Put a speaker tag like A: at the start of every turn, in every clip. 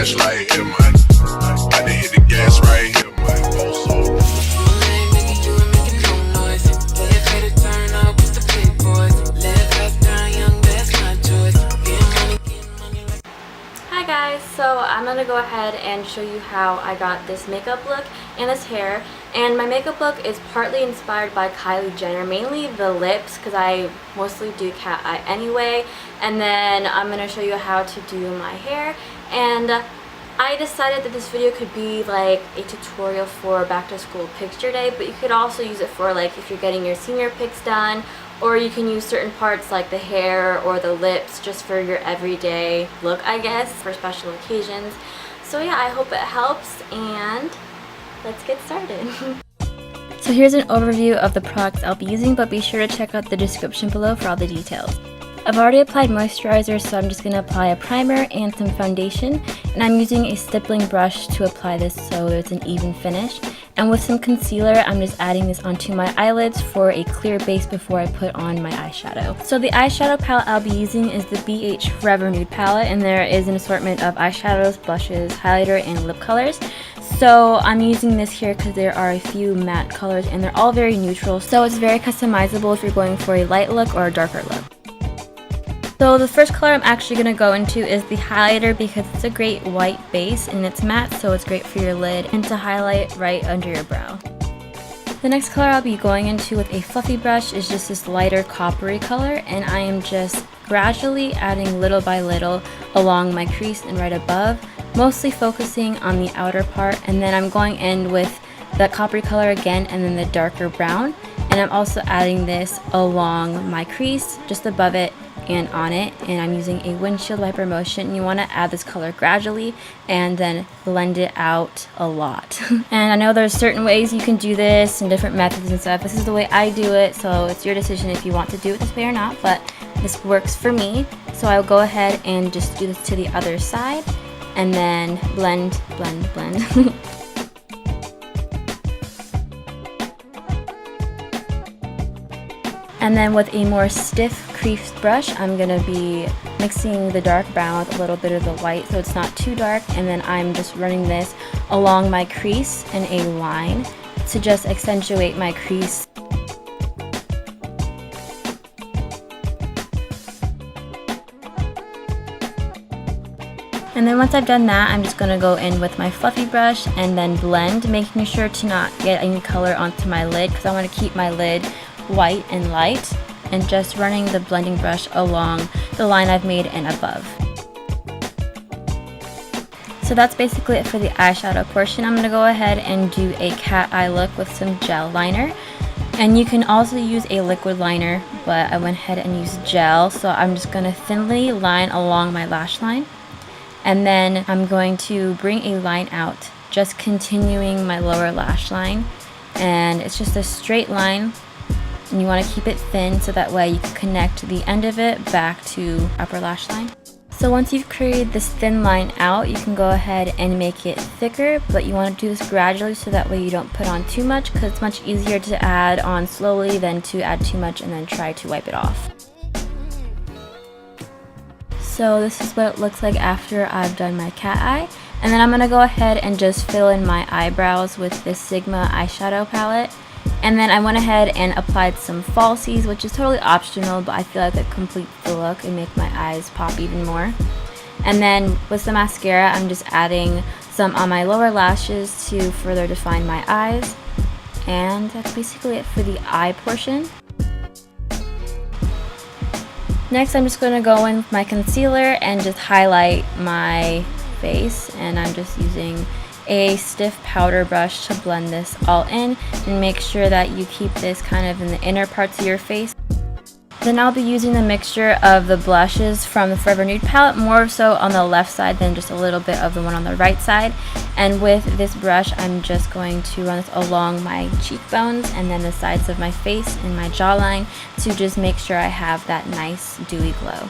A: flashlight, hit my. Got to hit the gas right here, my. Also.
B: Hi guys, so I'm gonna go ahead and show you how I got this makeup look and this hair. And my makeup look is partly inspired by Kylie Jenner, mainly the lips because I mostly do cat eye anyway. And then I'm gonna show you how to do my hair. And I decided that this video could be like a tutorial for back to school picture day, but you could also use it for like if you're getting your senior pics done, or you can use certain parts like the hair or the lips just for your everyday look, I guess, for special occasions. So yeah, I hope it helps, and let's get started. So here's an overview of the products I'll be using, but be sure to check out the description below for all the details. I've already applied moisturizer, so I'm just going to apply a primer and some foundation, and I'm using a stippling brush to apply this so it's an even finish. And with some concealer, I'm just adding this onto my eyelids for a clear base before I put on my eyeshadow. So the eyeshadow palette I'll be using is the BH Forever Nude palette, and there is an assortment of eyeshadows, blushes, highlighter, and lip colors. So I'm using this here because there are a few matte colors and they're all very neutral, so it's very customizable if you're going for a light look or a darker look. So the first color I'm actually going to go into is the highlighter because it's a great white base and it's matte, so it's great for your lid and to highlight right under your brow. The next color I'll be going into with a fluffy brush is just this lighter coppery color, and I am just gradually adding little by little along my crease and right above, mostly focusing on the outer part, and then I'm going in with that coppery color again and then the darker brown, and I'm also adding this along my crease, just above it and on it, and I'm using a windshield wiper motion. And you want to add this color gradually and then blend it out a lot. And I know there's certain ways you can do this and different methods and stuff. This is the way I do it, so it's your decision if you want to do it this way or not, but this works for me. So I'll go ahead and just do this to the other side and then blend, blend, blend. And then with a more stiff crease brush, I'm going to be mixing the dark brown with a little bit of the white so it's not too dark, and then I'm just running this along my crease in a line to just accentuate my crease. And then once I've done that, I'm just going to go in with my fluffy brush and then blend, making sure to not get any color onto my lid because I want to keep my lid white and light, and just running the blending brush along the line I've made and above. So that's basically it for the eyeshadow portion. I'm going to go ahead and do a cat eye look with some gel liner, and you can also use a liquid liner, but I went ahead and used gel, so I'm just going to thinly line along my lash line, and then I'm going to bring a line out, just continuing my lower lash line, and it's just a straight line. And you want to keep it thin so that way you can connect the end of it back to upper lash line. So once you've created this thin line out, you can go ahead and make it thicker, but you want to do this gradually so that way you don't put on too much, because it's much easier to add on slowly than to add too much and then try to wipe it off. So this is what it looks like after I've done my cat eye. And then I'm going to go ahead and just fill in my eyebrows with this Sigma eyeshadow palette. And then I went ahead and applied some falsies, which is totally optional, but I feel like it completes the look and make my eyes pop even more. And then with the mascara, I'm just adding some on my lower lashes to further define my eyes. And that's basically it for the eye portion. Next, I'm just going to go in with my concealer and just highlight my face, and I'm just using a stiff powder brush to blend this all in, and make sure that you keep this kind of in the inner parts of your face. Then I'll be using the mixture of the blushes from the Forever Nude palette, more so on the left side than just a little bit of the one on the right side. And with this brush, I'm just going to run this along my cheekbones and then the sides of my face and my jawline to just make sure I have that nice dewy glow.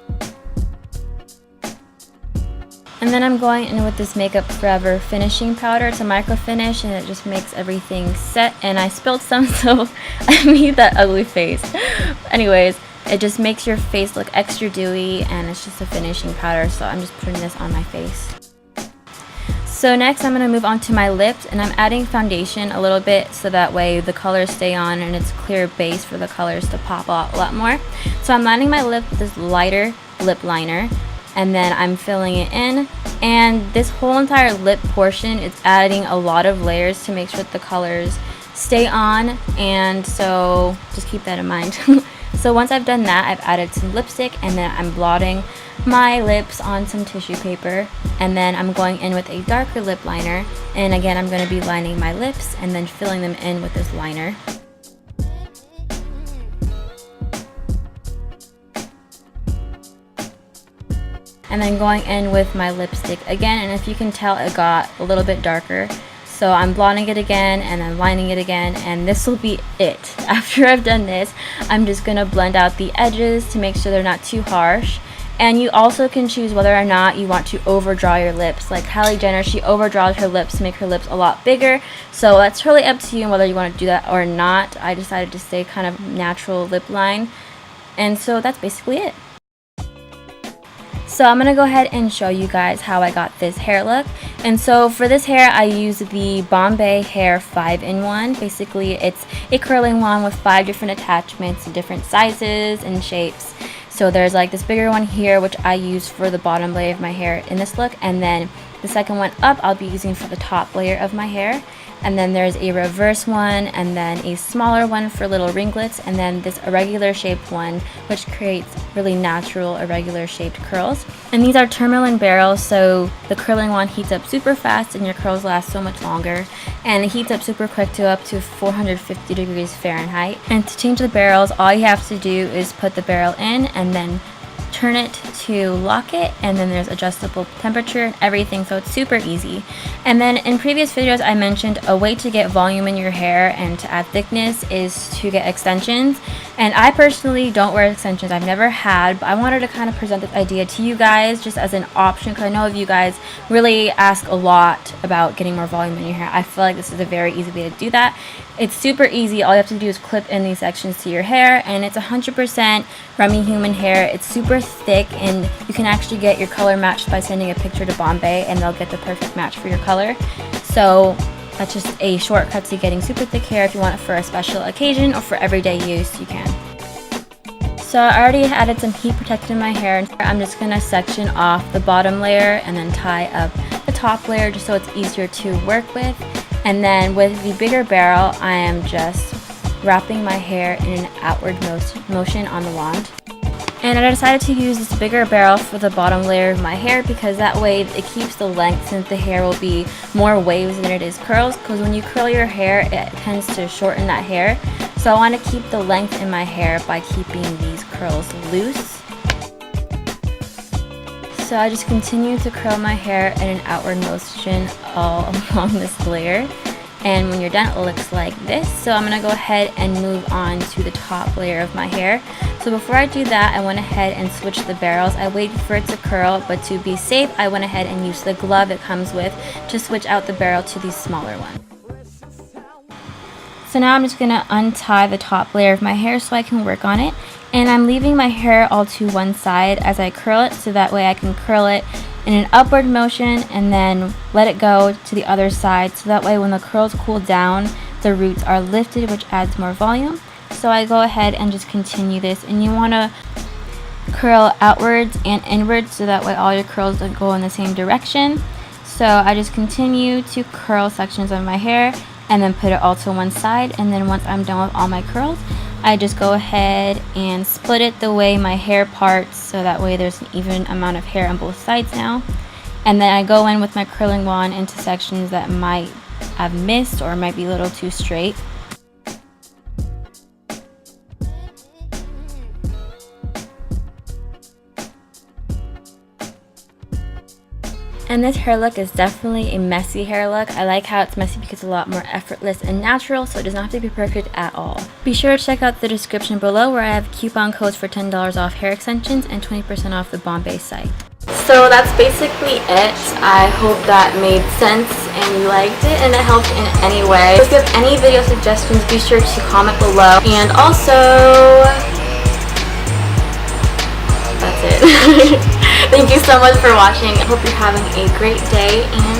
B: And then I'm going in with this Makeup Forever finishing powder. It's a micro finish and it just makes everything set. And I spilled some, so I made that ugly face. Anyways, it just makes your face look extra dewy, and it's just a finishing powder, so I'm just putting this on my face. So next I'm going to move on to my lips, and I'm adding foundation a little bit so that way the colors stay on and it's clear base for the colors to pop out a lot more. So I'm lining my lip with this lighter lip liner, and then I'm filling it in, and this whole entire lip portion is adding a lot of layers to make sure that the colors stay on, and so just keep that in mind. So once I've done that, I've added some lipstick, and then I'm blotting my lips on some tissue paper, and then I'm going in with a darker lip liner, and again I'm going to be lining my lips and then filling them in with this liner. And then going in with my lipstick again, and if you can tell, it got a little bit darker. So I'm blotting it again and then lining it again, and this will be it. After I've done this, I'm just gonna blend out the edges to make sure they're not too harsh. And you also can choose whether or not you want to overdraw your lips. Like Kylie Jenner, she overdraws her lips to make her lips a lot bigger. So that's really up to you whether you want to do that or not. I decided to stay kind of natural lip line. And so that's basically it. So I'm going to go ahead and show you guys how I got this hair look. And so for this hair, I used the Bombay Hair 5-in-1. Basically, it's a curling wand with 5 different attachments in different sizes and shapes. So there's like this bigger one here, which I use for the bottom layer of my hair in this look. And then the second one up, I'll be using for the top layer of my hair. And then there's a reverse one, and then a smaller one for little ringlets, and then this irregular shaped one, which creates really natural irregular shaped curls. And these are tourmaline barrels, so the curling wand heats up super fast and your curls last so much longer. And it heats up super quick to up to 450 degrees Fahrenheit. And to change the barrels, all you have to do is put the barrel in and then turn it to lock it, and then there's adjustable temperature and everything, so it's super easy. And then in previous videos I mentioned a way to get volume in your hair and to add thickness is to get extensions, and I personally don't wear extensions. I've never had, but I wanted to kind of present this idea to you guys just as an option, because I know you guys really ask a lot about getting more volume in your hair. I feel like this is a very easy way to do that. It's super easy. All you have to do is clip in these sections to your hair, and it's 100% Remy Human hair. It's super thick, and you can actually get your color matched by sending a picture to Bombay, and they'll get the perfect match for your color. So that's just a shortcut to getting super thick hair. If you want it for a special occasion or for everyday use, you can. So I already added some heat protectant in my hair. I'm just going to section off the bottom layer and then tie up the top layer just so it's easier to work with. And then with the bigger barrel, I am just wrapping my hair in an outward motion on the wand. And I decided to use this bigger barrel for the bottom layer of my hair because that way it keeps the length, since the hair will be more waves than it is curls, because when you curl your hair it tends to shorten that hair. So I want to keep the length in my hair by keeping these curls loose. So I just continue to curl my hair in an outward motion all along this layer. And when you're done, it looks like this. So I'm going to go ahead and move on to the top layer of my hair. So before I do that, I went ahead and switched the barrels. I waited for it to curl, but to be safe, I went ahead and used the glove it comes with to switch out the barrel to the smaller one. So now I'm just going to untie the top layer of my hair so I can work on it. And I'm leaving my hair all to one side as I curl it, so that way I can curl it in an upward motion and then let it go to the other side, so that way when the curls cool down, the roots are lifted, which adds more volume. So I go ahead and just continue this, and you want to curl outwards and inwards so that way all your curls go in the same direction. So I just continue to curl sections of my hair and then put it all to one side, and then once I'm done with all my curls, I just go ahead and split it the way my hair parts, so that way there's an even amount of hair on both sides now. And then I go in with my curling wand into sections that might have missed or might be a little too straight. And this hair look is definitely a messy hair look. I like how it's messy because it's a lot more effortless and natural, so it does not have to be perfect at all. Be sure to check out the description below where I have coupon codes for $10 off hair extensions and 20% off the Bombay site. So that's basically it. I hope that made sense and you liked it and it helped in any way. If you have any video suggestions, be sure to comment below. And also, that's it. Thank you so much for watching. I hope you're having a great day, and